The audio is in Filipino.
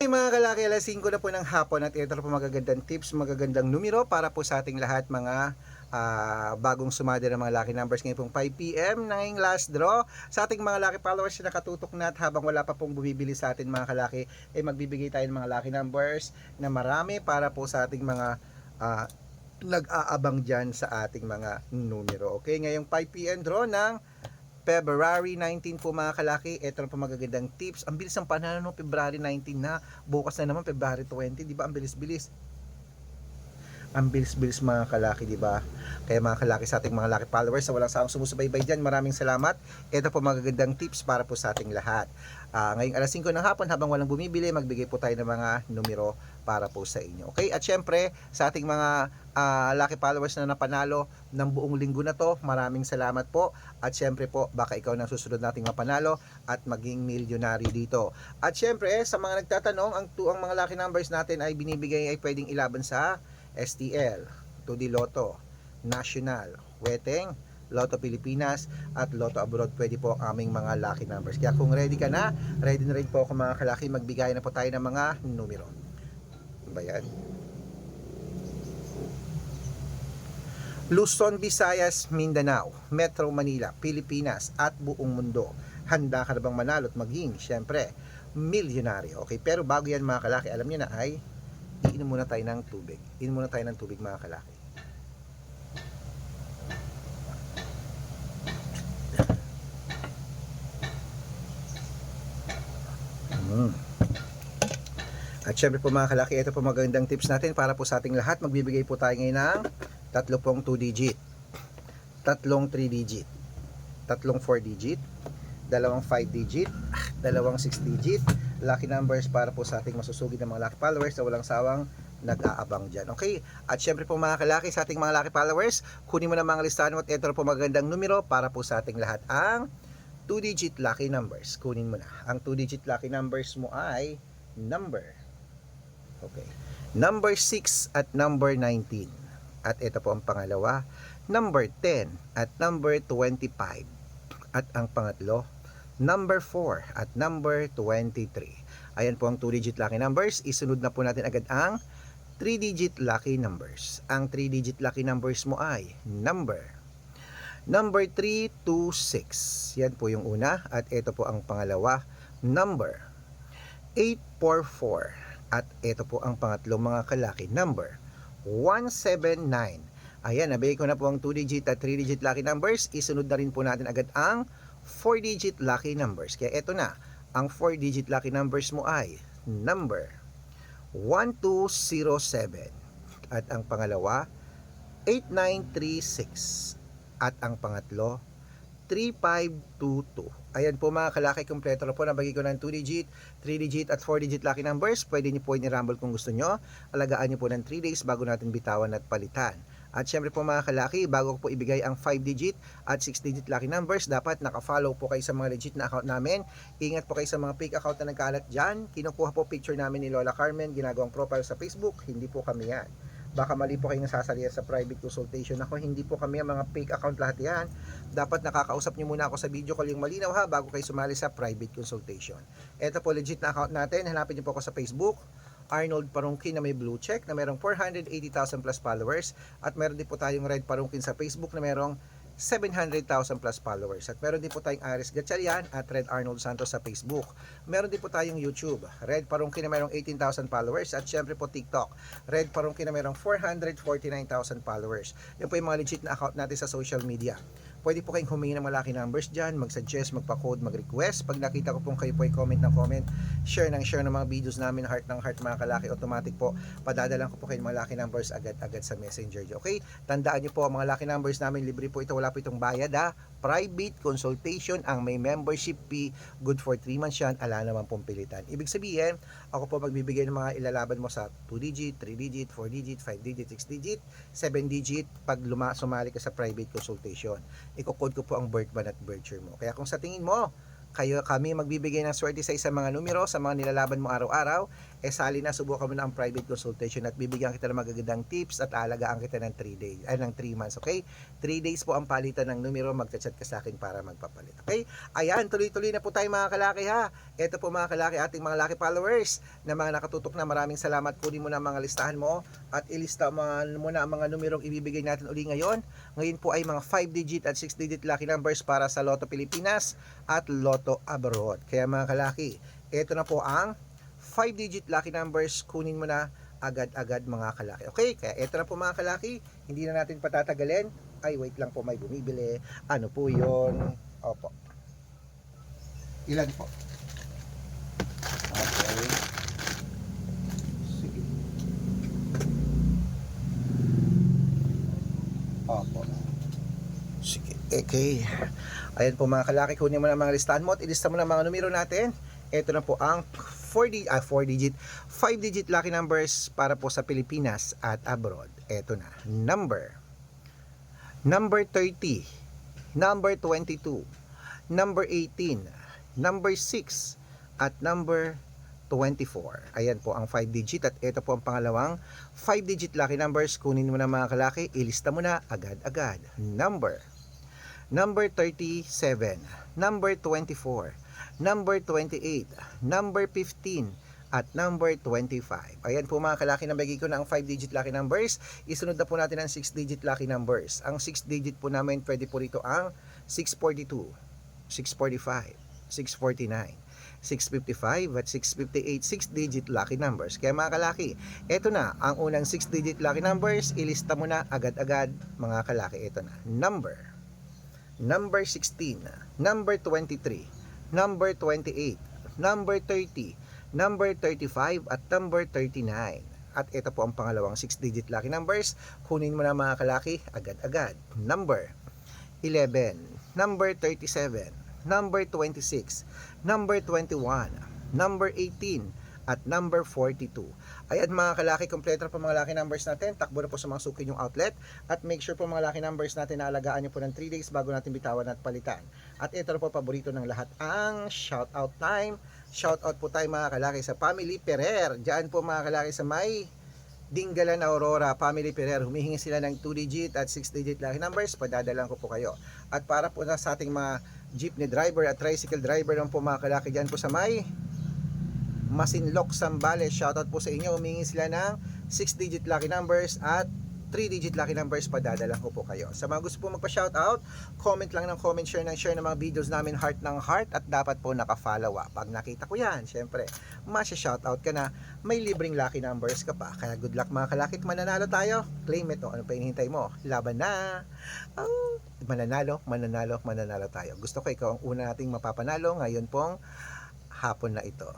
Hey mga kalaki, alas 5 na po ng hapon at ito na po magagandang tips, magagandang numero para po sa ating lahat mga bagong sumada ng mga lucky numbers ngayon pong 5 PM na ngayong last draw sa ating mga lucky followers na nakatutok na at habang wala pa pong bumibili sa atin mga kalaki ay magbibigay tayo ng mga lucky numbers na marami para po sa ating mga nag-aabang dyan sa ating mga numero. Okay, ngayong 5 PM draw ng February 19 po mga kalaki. Ito na po magagandang tips. Ang bilis ng panahon no, February 19 na. Bukas na naman February 20, di ba? Ang bilis-bilis. Ang bilis-bilis mga kalaki, di ba? Kaya mga kalaki sa ating mga lucky followers sa walang sawang sumusubaybay dyan, maraming salamat. Ito po magagandang tips para po sa ating lahat. Ngayong alas 5 ng hapon, habang walang bumibili, magbigay po tayo ng mga numero para po sa inyo. Okay? At syempre, sa ating mga lucky followers na napanalo ng buong linggo na to, maraming salamat po. At syempre po, baka ikaw na susunod nating mapanalo at maging milyonaryo dito. At syempre, sa mga nagtatanong, ang mga lucky numbers natin ay binibigay ay pwedeng ilaban sa STL, 2D Lotto, National, Weteng, Lotto Pilipinas at Lotto Abroad. Pwede po ang aming mga lucky numbers. Kaya kung ready ka na, ready na rin po ako mga kalaki, magbigay na po tayo ng mga numero. Bayan. Luzon, Visayas, Mindanao, Metro Manila, Pilipinas at buong mundo. Handa ka na bang manalo at maging, syempre, milyonaryo? Okay, pero bago yan mga kalaki, alam niyo na ay iinom muna tayo ng tubig. Iinom muna tayo ng tubig mga kalaki. At syempre po mga kalaki, ito po magandang tips natin para po sa ating lahat. Magbibigay po tayo ngayon ng tatlong 2 digit, tatlong 3 digit, tatlong 4 digit, dalawang 5 digit, dalawang 6 digit lucky numbers para po sa ating masusugid ng mga lucky followers na walang sawang nag-aabang dyan. Okay? At syempre po mga kalaki, sa ating mga lucky followers, kunin mo na mga listahan mo at ito po magandang numero para po sa ating lahat. Ang 2 digit lucky numbers, kunin mo na. Ang 2 digit lucky numbers mo ay number, okay, number 6 at number 19. At ito po ang pangalawa, number 10 at number 25. At ang pangatlo, number 4 at number 23. Ayan po ang 2-digit lucky numbers. Isunod na po natin agad ang 3-digit lucky numbers. Ang 3-digit lucky numbers mo ay number 326. Yan po yung una. At ito po ang pangalawa, number 844. At ito po ang pangatlo mga kalaki, number 179. Ayan, nabigay ko na po ang 2-digit at 3-digit lucky numbers. Isunod na rin po natin agad ang 4-digit lucky numbers. Kaya ito na, ang 4-digit lucky numbers mo ay number 1207. At ang pangalawa, 8936. At ang pangatlo, 3522. Ayan po mga kalaki, kompleto na po. Nabagi ko ng 2-digit, 3-digit at 4-digit lucky numbers. Pwede niyo po i-rumble kung gusto nyo. Alagaan niyo po ng 3 days bago natin bitawan at palitan. At syempre po mga kalaki, bago ko po ibigay ang 5-digit at 6-digit lucky numbers, dapat naka-follow po kayo sa mga legit na account namin. Ingat po kayo sa mga fake account na nagkalat dyan. Kinukuha po picture namin ni Lola Carmen, ginagawang profile sa Facebook. Hindi po kami yan. Baka mali po kayo nasasalihan sa private consultation ako. Hindi po kami ang mga fake account lahat yan. Dapat nakakausap nyo muna ako sa video call yung malinaw ha, bago kayo sumali sa private consultation. Ito po legit na account natin. Hanapin nyo po ako sa Facebook, Arnold Parungkin na may blue check na merong 480,000 plus followers. At meron din po tayong Red Parungkin sa Facebook na merong 700,000 plus followers. At meron din po tayong Aris Gatchalian at Red Arnold Santos sa Facebook. Meron din po tayong YouTube, Red Parungkin na merong 18,000 followers. At syempre po TikTok, Red Parungkin na merong 449,000 followers. Yan po yung mga legit na account natin sa social media. Pwede po kayong humingi ng mga lucky numbers dyan, mag-suggest, magpa-code, mag-request. Pag nakita ko pong kayo po ay comment ng comment, share ng mga videos namin, heart ng heart mga kalaki, automatic po, padadalan ko po kayo ng mga lucky numbers agad-agad sa messenger. Okay? Tandaan nyo po, mga lucky numbers namin, libre po ito, wala po itong bayad ha. Private consultation, ang may membership fee, good for 3 months yan, ala naman pong pilitan. Ibig sabihin, ako po magbibigay ng mga ilalaban mo sa 2-digit, 3-digit, 4-digit, 5-digit, 6-digit, 7-digit, pag sumali ka sa private consultation. Iko-code ko po ang birth month at birth year mo. Kaya kung sa tingin mo, kami magbibigay ng swerte sa isang mga numero, sa mga nilalaban mo araw-araw, sali na, subukan mo na ang private consultation at bibigyan kita ng magagandang tips at aalagaan kita ng 3 days, ay ng 3 months, okay? 3 days po ang palitan ng numero, magchat-chat ka sa akin para magpapalit, okay? Ayan, tuloy-tuloy na po tayo mga kalaki ha. Ito po mga kalaki, ating mga laki followers na mga nakatutok na, maraming salamat. Kunin mo na mga listahan mo at ilista mo na ang mga numerong ibibigay natin uli ngayon. Ngayon po ay mga 5 digit at 6 digit lucky numbers para sa Lotto Pilipinas at Lotto Abroad. Kaya mga kalaki, ito na po ang 5 digit lucky numbers, kunin mo na agad-agad mga kalaki. Okay, kaya ito na po mga kalaki, hindi na natin patatagalin. Ay, wait lang po, may bumibili. Ano po yun? Opo. Ilan po? Okay. Sige. Opo. Sige. Okay. Ayan po mga kalaki, kunin mo na mga listahan mo at ilista mo na mga numero natin. Ito na po ang 5 digit lucky numbers para po sa Pilipinas at abroad. Ito na. Number 30, number 22, number 18, number 6, at number 24. Ayan po ang 5 digit at ito po ang pangalawang 5 digit lucky numbers. Kunin mo na mga kalaki, ilista mo na agad-agad. Number 37, number 24, number 28, number 15, at number 25. Ayan po mga kalaki, nabigay ko na ang 5 digit lucky numbers. Isunod na po natin ang 6 digit lucky numbers. Ang 6 digit po namin, pwede po rito ang 642, 645, 649, 655 at 658, 6 digit lucky numbers. Kaya mga kalaki, eto na ang unang 6 digit lucky numbers. Ilista mo na agad-agad mga kalaki. Eto na. Number 16, number 23, number 28, number 30, number 35, at number 39. At ito po ang pangalawang 6 digit lucky numbers. Kunin mo na mga kalaki agad-agad. Number 11, number 37, number 26, number 21, number 18, at number 42. Ayan mga kalaki, kompleto na po mga lucky numbers natin. Takbo na po sa mga suki yung outlet. At make sure po mga lucky numbers natin na alagaan nyo po ng 3 days bago natin bitawan at palitan. At ito na po paborito ng lahat, ang shoutout time. Shoutout po tayo mga kalaki sa Family Perer. Diyan po mga kalaki sa may Dingalan, Aurora, Family Perer. Humihingi sila ng 2 digit at 6 digit lucky numbers. Padadalan ko po kayo. At para po na sa ating mga jeepney driver at tricycle driver naman po mga kalaki, diyan po sa may Masinloc, Zambales, shoutout po sa inyo. Humingi sila ng 6 digit lucky numbers at 3 digit lucky numbers, padadala ko po kayo. Sa mga gusto po magpa-shoutout, comment lang ng comment, share ng mga videos namin, heart ng heart, at dapat po naka-follow up. Pag nakita ko yan, syempre, masya-shoutout ka na, may libreng lucky numbers ka pa. Kaya good luck mga kalakit, mananalo tayo. Claim ito, ano pa hinihintay mo? Laban na! Oh, mananalo tayo. Gusto ko ikaw ang una nating mapapanalo ngayon pong hapon na ito.